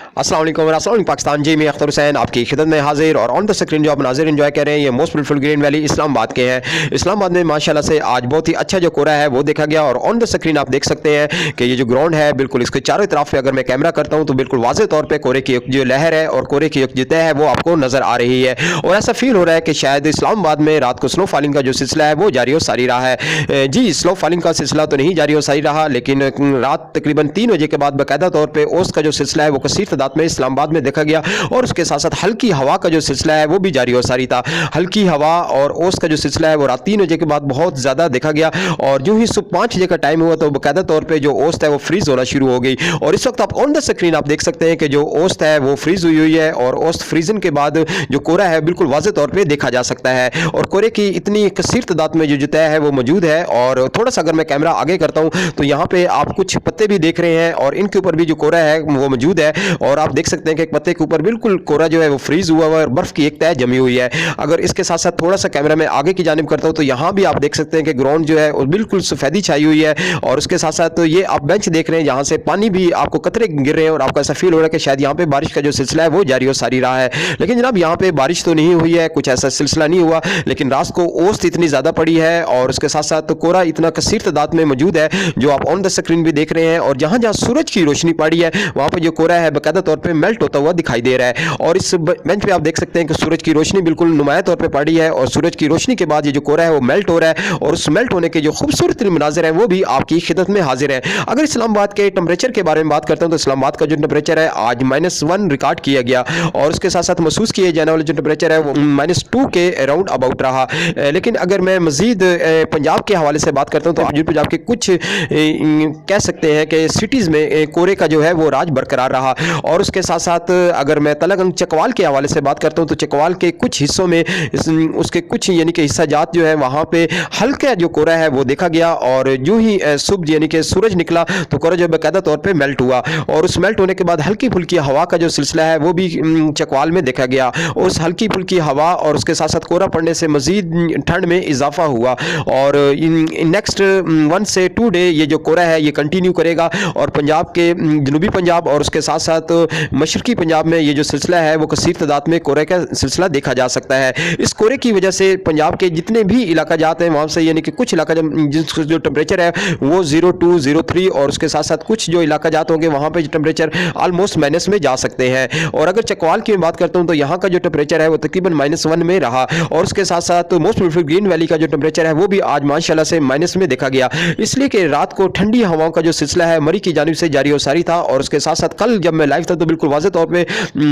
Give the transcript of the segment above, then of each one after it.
अस्सलाम वालेकुम पाकिस्तान जी, मैं अख्तर हुसैन आपकी खिदमत में हाजिर और ऑन द स्क्रीन जो आप नाज़िर एंजॉय कर रहे हैं ये most beautiful green valley Islamabad के हैं। इस्लामाबाद में माशाल्लाह से आज बहुत ही अच्छा जो कोहरा है वो देखा गया और ऑन द स्क्रीन आप देख सकते हैं कि ये जो ग्राउंड है बिल्कुल इसके चारों तरफ पे अगर मैं कैमरा करता हूँ तो बिल्कुल वाज़ेह तौर पर कोहरे की जो लहर है और कोहरे की जो तह है वो आपको नज़र आ रही है और ऐसा फील हो रहा है कि शायद इस्लामाबाद में रात को स्नो फॉलिंग का जो सिलसिला है वो जारी हो सारी रहा है। जी, स्नो फॉलिंग का सिलसिला तो नहीं जारी हो सारी रहा, लेकिन रात तकरीबन 3 बजे के बाद बाकायदा तौर पर ओस का जो सिलसिला है वो कसीर तादाद में इस्लामाबाद में देखा गया और उसके साथ साथ हल्की हवा का जो सिलसिला है वो भी जारी हो सारी था। हल्की हवा और ओस का जो सिलसिला है वो रात 3 बजे के बाद बहुत ज़्यादा देखा गया और जो ही सुबह 5 बजे का टाइम हुआ तो बाकायदा तौर पे जो ओस है वो फ्रीज होना शुरू हो गई और इस वक्त आप ऑन द स्क्रीन आप देख सकते हैं कि जो ओस है वो फ्रीज हुई है और ओस फ्रीजन के बाद जो कोहरा है बिल्कुल वाज़ेह तौर पर देखा जा सकता है और कोहरे की इतनी कसीर तादाद में जो तय है वो मौजूद है। और थोड़ा सा अगर मैं कैमरा आगे करता हूँ तो यहाँ पे आप कुछ पत्ते भी देख रहे हैं और इनके ऊपर भी जो कोहरा है वो मौजूद है और आप देख सकते हैं कि एक पत्ते के ऊपर बिल्कुल कोहरा जो है वो फ्रीज हुआ हुआ है और बर्फ की एक तह जमी हुई है। अगर इसके साथ साथ थोड़ा सा कैमरा में आगे की जानिब करता हूँ तो यहाँ भी आप देख सकते हैं कि ग्राउंड जो है वो बिल्कुल सफेदी छाई हुई है और उसके साथ साथ ये आप बेंच देख रहे हैं जहाँ से पानी भी आपको कतरे गिर रहे हैं और आपको ऐसा फील हो रहा है कि शायद यहाँ पे बारिश का जो सिलसिला है वो जारी हो सारी रहा है। लेकिन जनाब यहाँ पे बारिश तो नहीं हुई है, कुछ ऐसा सिलसिला नहीं हुआ, लेकिन रात को ओस इतनी ज़्यादा पड़ी है और उसके साथ साथ कोहरा इतना कसीर तादाद में मौजूद है जो आप ऑन द स्क्रीन भी देख रहे हैं और जहाँ जहाँ सूरज की रोशनी पड़ी है वहाँ पर जो कोहरा है बाकायदा तौर पर मेल्ट होता हुआ दिखाई दे रहा है और इस बेंच पे आप देख सकते हैं कि सूरज की रोशनी बिल्कुल नुमाया तौर पे पड़ी है और सूरज की रोशनी के बाद ये जो कोहरा है वो मेल्ट हो रहा है और उस मेल्ट होने के जो खूबसूरत मनाजिर हैं वो भी आपकी खिदमत में हाजिर है। अगर इस्लामाबाद के टेम्परेचर के बारे में बात करता हूँ तो इस्लामाबाद का जो टेम्परेचर है आज -1 रिकॉर्ड किया गया और उसके साथ साथ महसूस किए जाने वाले जो टेम्परेचर है वो -2 के अराउंड अबाउट रहा। लेकिन अगर मैं मजीद पंजाब के हवाले से बात करता हूँ तो आज पंजाब के कुछ कह सकते हैं कि सिटीज़ में कोहरे का जो है वो राज बरकरार रहा और उसके साथ साथ अगर मैं तलगंग चकवाल के हवाले से बात करता हूँ तो चकवाल के कुछ हिस्सों में उसके कुछ यानी कि हिस्सा जात जो है वहाँ पे हल्का जो कोहरा है वो देखा गया और जो ही सुबह यानी कि सूरज निकला तो कोहरा जो बाकायदा तौर पे मेल्ट हुआ और उस मेल्ट होने के बाद हल्की फुल्की हवा का जो सिलसिला है वो भी चकवाल में देखा गया। उस हल्की फुल्की हवा और उसके साथ साथ कोहरा पड़ने से मजीद ठंड में इजाफा हुआ और नेक्स्ट 1 से 2 डे ये जो कोहरा है ये कंटिन्यू करेगा और पंजाब के जनूबी पंजाब और उसके साथ साथ मशरकी पंजाब में ये जो सिलसिला है वो कसीर तादाद में कोहरे का सिलसिला देखा जा सकता है। इस कोहरे की वजह से पंजाब के जितने भी इलाका जाते हैं वहाँ से यानी कि कुछ इलाका जो टेम्परेचर है वो 02, 03 और उसके साथ साथ कुछ जो इलाका जाते होंगे वहाँ पे टेम्परेचर ऑलमोस्ट माइनस में जा सकते हैं। और अगर चकवाल की बात करता हूँ तो यहाँ का जो टेम्परेचर है वो तकरीबन -1 में रहा और उसके साथ साथ मोस्ट ब्यूटीफुल ग्रीन वैली का जो टेम्परेचर है वो भी आज माशाल्लाह से माइनस में देखा गया, इसलिए कि रात को ठंडी हवाओं का जो सिलसिला है मरी की जानिब से जारी हो सारी था। और उसके साथ साथ कल जब मैं लाइव था तो बिल्कुल वाज़ेह तौर पे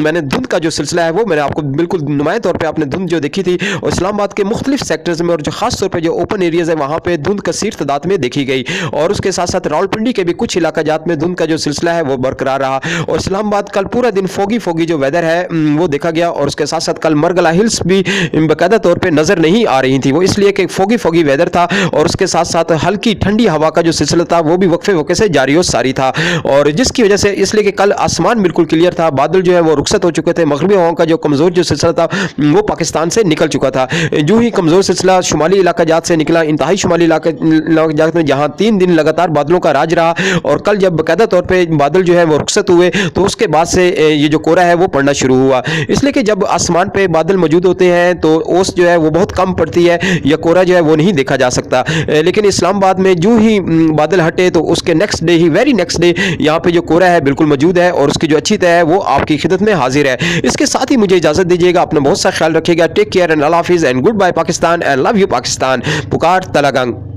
मैंने धुंध का जो सिलसिला है वो मैंने आपको बिल्कुल नुमाया तौर पे आपने धुंध जो देखी थी और इस्लामाबाद के मुख्तलिफ सेक्टर्स में और जो खास तौर पे जो ओपन एरियाज है वहाँ पे धुंध कसीर तादाद में देखी गई और उसके साथ साथ रावलपिंडी के भी कुछ इलाका जात में धुंध का जो सिलसिला है वो बरकरार रहा और इस्लामाबाद कल पूरा दिन फोगी जो वेदर है वो देखा गया और उसके साथ साथ कल मरगला हिल्स भी बाकायदा तौर पर नजर नहीं आ रही थी, वो इसलिए कि फोगी वेदर था और उसके साथ साथ हल्की ठंडी हवा का जो सिलसिला था वो भी वक्फे से जारी हो सारी था और जिसकी वजह से इसलिए कि कल आसमान बिल्कुल क्लियर था, बादल जो है वो रुखसत हो चुके थे, मगरबी हवाओं का जो कमज़ोर जो सिलसिला था वो पाकिस्तान से निकल चुका था। जो ही कमज़ोर सिलसिला शुमाली इलाका जात से निकला, इंतहाई शुमाली इलाका जात में जहाँ 3 दिन लगातार बादलों का राज रहा और कल जब बाकायदा तौर पे बादल जो है वो रुखसत हुए तो उसके बाद से ये जो कोहरा है वो पड़ना शुरू हुआ, इसलिए कि जब आसमान पे बादल मौजूद होते हैं तो ओस जो है वो बहुत कम पड़ती है या कोहरा जो है वो नहीं देखा जा सकता। लेकिन इस्लामाबाद में जो ही बादल हटे तो उसके नेक्स्ट डे ही वेरी नेक्स्ट डे यहाँ पे जो कोहरा है बिल्कुल मौजूद है और उसकी जो अच्छी तय है वो आपकी खिदमत में हाजिर है। इसके साथ ही मुझे इजाजत दीजिएगा, अपना बहुत सा ख्याल रखिएगा। टेक केयर एंड अल्लाह हाफिज़ and goodbye Pakistan and love you Pakistan. Pukar Talagang.